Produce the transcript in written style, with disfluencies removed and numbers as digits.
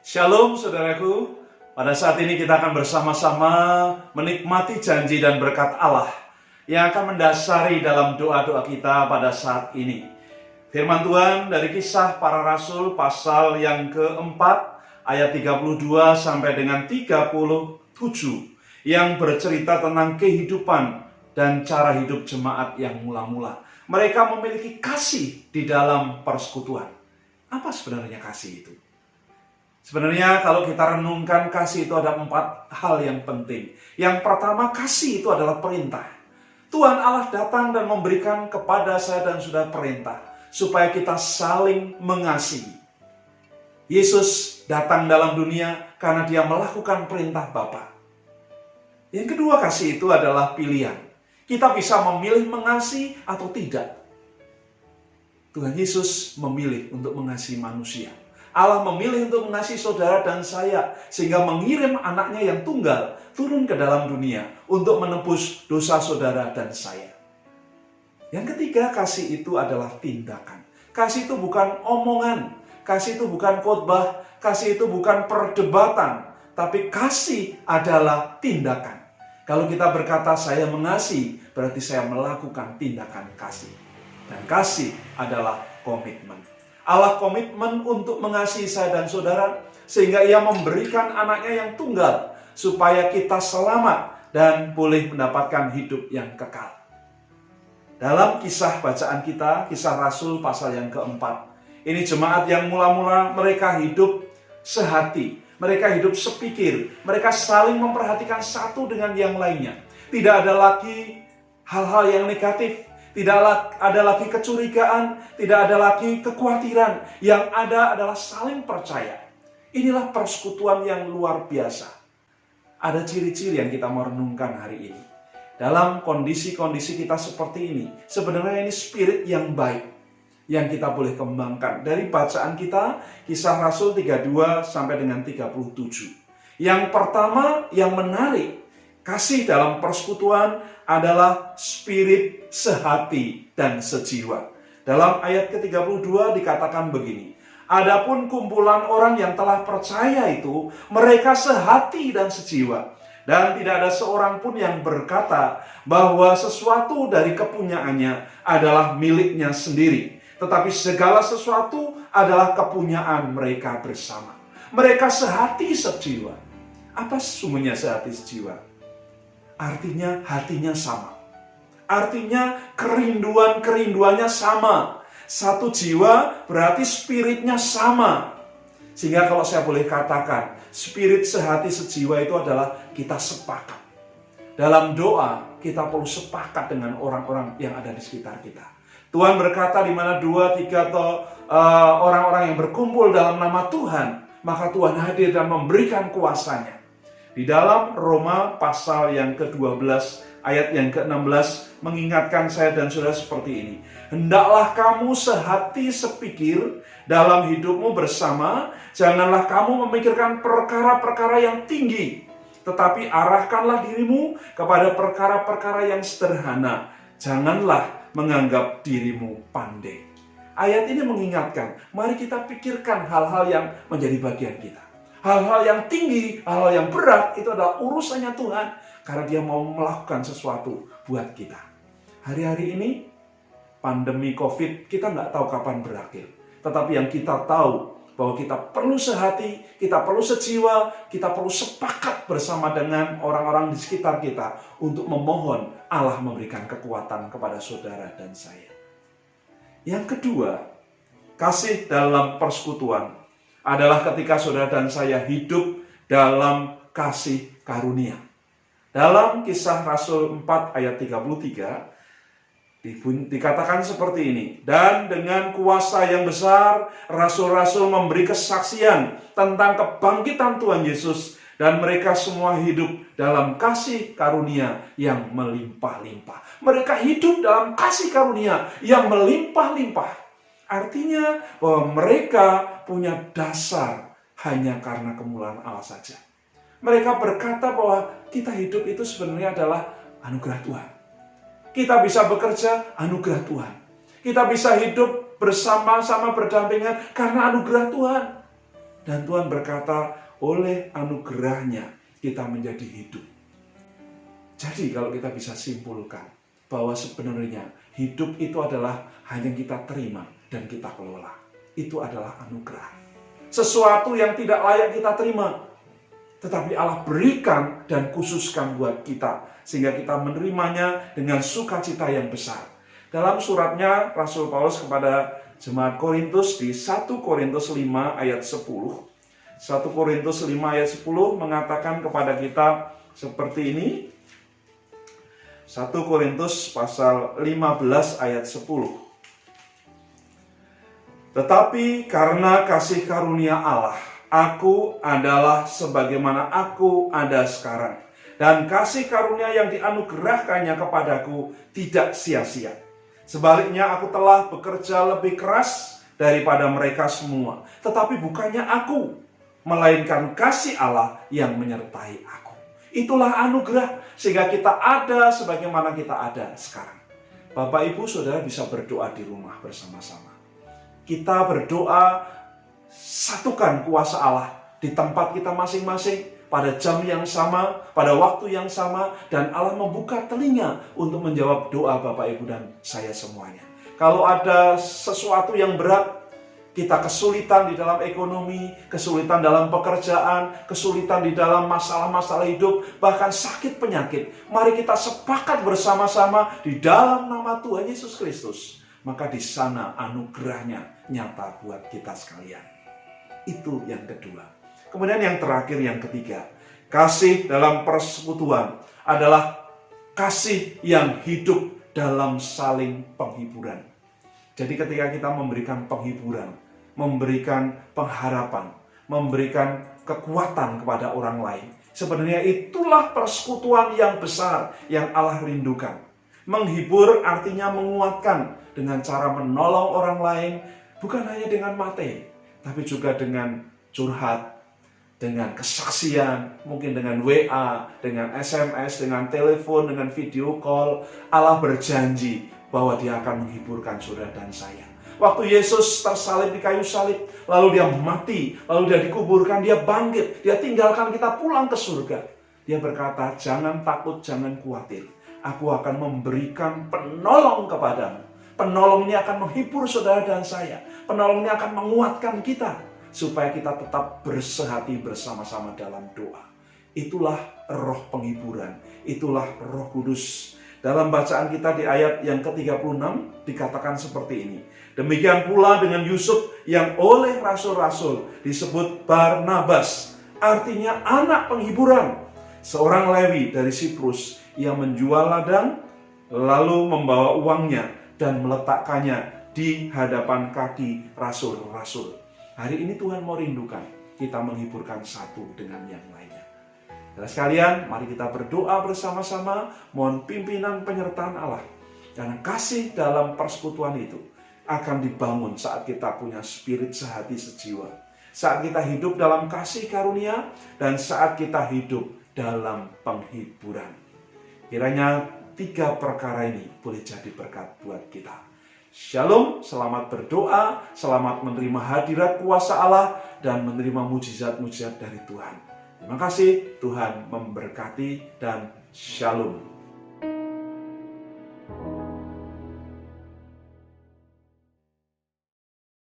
Shalom saudaraku, pada saat ini kita akan bersama-sama menikmati janji dan berkat Allah yang akan mendasari dalam doa-doa kita pada saat ini. Firman Tuhan dari Kisah Para Rasul pasal yang keempat ayat 32 sampai dengan 37 yang bercerita tentang kehidupan dan cara hidup jemaat yang mula-mula. Mereka memiliki kasih di dalam persekutuan. Apa sebenarnya kasih itu? Sebenarnya kalau kita renungkan, kasih itu ada 4 hal yang penting. Yang pertama, kasih itu adalah perintah. Tuhan Allah datang dan memberikan kepada saya dan saudara perintah supaya kita saling mengasihi. Yesus datang dalam dunia karena dia melakukan perintah Bapa. Yang kedua, kasih itu adalah pilihan. Kita bisa memilih mengasihi atau tidak. Tuhan Yesus memilih untuk mengasihi manusia. Allah memilih untuk mengasihi saudara dan saya, sehingga mengirim anaknya yang tunggal turun ke dalam dunia untuk menebus dosa saudara dan saya. Yang ketiga, kasih itu adalah tindakan. Kasih itu bukan omongan, kasih itu bukan khotbah, kasih itu bukan perdebatan, tapi kasih adalah tindakan. Kalau kita berkata saya mengasihi, berarti saya melakukan tindakan kasih. Dan kasih adalah komitmen. Allah komitmen untuk mengasihi saya dan saudara, sehingga ia memberikan anaknya yang tunggal, supaya kita selamat dan boleh mendapatkan hidup yang kekal. Dalam kisah bacaan kita, Kisah Rasul pasal yang keempat, ini jemaat yang mula-mula mereka hidup sehati, mereka hidup sepikir, mereka saling memperhatikan satu dengan yang lainnya. Tidak ada lagi hal-hal yang negatif, tidak ada lagi kecurigaan, tidak ada lagi kekhawatiran. Yang ada adalah saling percaya. Inilah persekutuan yang luar biasa. Ada ciri-ciri yang kita mau renungkan hari ini. Dalam kondisi-kondisi kita seperti ini, sebenarnya ini spirit yang baik yang kita boleh kembangkan. Dari bacaan kita, Kisah Rasul 32 sampai dengan 37. Yang pertama yang menarik, kasih dalam persekutuan adalah spirit sehati dan sejiwa. Dalam ayat ke-32 dikatakan begini, adapun kumpulan orang yang telah percaya itu, mereka sehati dan sejiwa. Dan tidak ada seorang pun yang berkata bahwa sesuatu dari kepunyaannya adalah miliknya sendiri. Tetapi segala sesuatu adalah kepunyaan mereka bersama. Mereka sehati sejiwa. Apa sesungguhnya sehati sejiwa? Artinya hatinya sama. Artinya kerinduannya sama. Satu jiwa berarti spiritnya sama. Sehingga kalau saya boleh katakan, spirit sehati sejiwa itu adalah kita sepakat. Dalam doa, kita perlu sepakat dengan orang-orang yang ada di sekitar kita. Tuhan berkata di mana 2, 3 atau orang-orang yang berkumpul dalam nama Tuhan, maka Tuhan hadir dan memberikan kuasanya. Di dalam Roma pasal yang ke-12 ayat yang ke-16 mengingatkan saya dan saudara seperti ini. Hendaklah kamu sehati sepikir dalam hidupmu bersama, janganlah kamu memikirkan perkara-perkara yang tinggi, tetapi arahkanlah dirimu kepada perkara-perkara yang sederhana. Janganlah menganggap dirimu pandai. Ayat ini mengingatkan, mari kita pikirkan hal-hal yang menjadi bagian kita. Hal-hal yang tinggi, hal-hal yang berat, itu adalah urusannya Tuhan. Karena dia mau melakukan sesuatu buat kita. Hari-hari ini, pandemi COVID, kita nggak tahu kapan berakhir. Tetapi yang kita tahu, bahwa kita perlu sehati, kita perlu sejiwa, kita perlu sepakat bersama dengan orang-orang di sekitar kita, untuk memohon Allah memberikan kekuatan kepada saudara dan saya. Yang kedua, kasih dalam persekutuan adalah ketika saudara dan saya hidup dalam kasih karunia. Dalam Kisah Rasul 4 ayat 33 dikatakan seperti ini. Dan dengan kuasa yang besar, rasul-rasul memberi kesaksian tentang kebangkitan Tuhan Yesus. Dan mereka semua hidup dalam kasih karunia yang melimpah-limpah. Mereka hidup dalam kasih karunia yang melimpah-limpah. Artinya bahwa mereka punya dasar hanya karena kemuliaan Allah saja. Mereka berkata bahwa kita hidup itu sebenarnya adalah anugerah Tuhan. Kita bisa bekerja, anugerah Tuhan. Kita bisa hidup bersama-sama berdampingan karena anugerah Tuhan. Dan Tuhan berkata, oleh anugerahnya kita menjadi hidup. Jadi kalau kita bisa simpulkan bahwa sebenarnya hidup itu adalah hanya yang kita terima dan kita kelola. Itu adalah anugerah. Sesuatu yang tidak layak kita terima, tetapi Allah berikan dan khususkan buat kita, sehingga kita menerimanya dengan sukacita yang besar. Dalam suratnya Rasul Paulus kepada jemaat Korintus di 1 Korintus 5 ayat 10. 1 Korintus 5 ayat 10 mengatakan kepada kita seperti ini. 1 Korintus pasal 15 ayat 10. Tetapi karena kasih karunia Allah, aku adalah sebagaimana aku ada sekarang. Dan kasih karunia yang dianugerahkannya kepadaku tidak sia-sia. Sebaliknya aku telah bekerja lebih keras daripada mereka semua. Tetapi bukannya aku, melainkan kasih Allah yang menyertai aku. Itulah anugerah sehingga kita ada sebagaimana kita ada sekarang. Bapak Ibu Saudara bisa berdoa di rumah bersama-sama. Kita berdoa, satukan kuasa Allah di tempat kita masing-masing pada jam yang sama, pada waktu yang sama, dan Allah membuka telinga untuk menjawab doa Bapak Ibu dan saya semuanya. Kalau ada sesuatu yang berat, kita kesulitan di dalam ekonomi, kesulitan dalam pekerjaan, kesulitan di dalam masalah-masalah hidup, bahkan sakit penyakit. Mari kita sepakat bersama-sama di dalam nama Tuhan Yesus Kristus. Maka di sana anugerahnya nyata buat kita sekalian. Itu yang kedua. Kemudian yang terakhir, yang ketiga. Kasih dalam persekutuan adalah kasih yang hidup dalam saling penghiburan. Jadi ketika kita memberikan penghiburan, memberikan pengharapan, memberikan kekuatan kepada orang lain, sebenarnya itulah persekutuan yang besar yang Allah rindukan. Menghibur artinya menguatkan dengan cara menolong orang lain, bukan hanya dengan materi, tapi juga dengan curhat, dengan kesaksian, mungkin dengan WA, dengan SMS, dengan telepon, dengan video call. Allah berjanji bahwa dia akan menghiburkan saudara dan saya. Waktu Yesus tersalib di kayu salib, lalu dia mati, lalu dia dikuburkan, dia bangkit, dia tinggalkan kita pulang ke surga. Dia berkata, jangan takut, jangan khawatir. Aku akan memberikan penolong kepadamu. Penolong ini akan menghibur saudara dan saya. Penolong ini akan menguatkan kita, supaya kita tetap bersehati bersama-sama dalam doa. Itulah roh penghiburan, itulah Roh Kudus. Dalam bacaan kita di ayat yang ke-36 dikatakan seperti ini. Demikian pula dengan Yusuf yang oleh rasul-rasul disebut Barnabas, artinya anak penghiburan. Seorang Lewi dari Siprus yang menjual ladang lalu membawa uangnya dan meletakkannya di hadapan kaki rasul-rasul. Hari ini Tuhan mau rindukan kita menghiburkan satu dengan yang lainnya. Dan sekalian, mari kita berdoa bersama-sama, mohon pimpinan penyertaan Allah. Karena kasih dalam persekutuan itu akan dibangun saat kita punya spirit sehati sejiwa. Saat kita hidup dalam kasih karunia dan saat kita hidup dalam penghiburan. Kiranya 3 perkara ini boleh jadi berkat buat kita. Shalom, selamat berdoa, selamat menerima hadirat kuasa Allah dan menerima mujizat-mujizat dari Tuhan. Terima kasih, Tuhan memberkati dan shalom.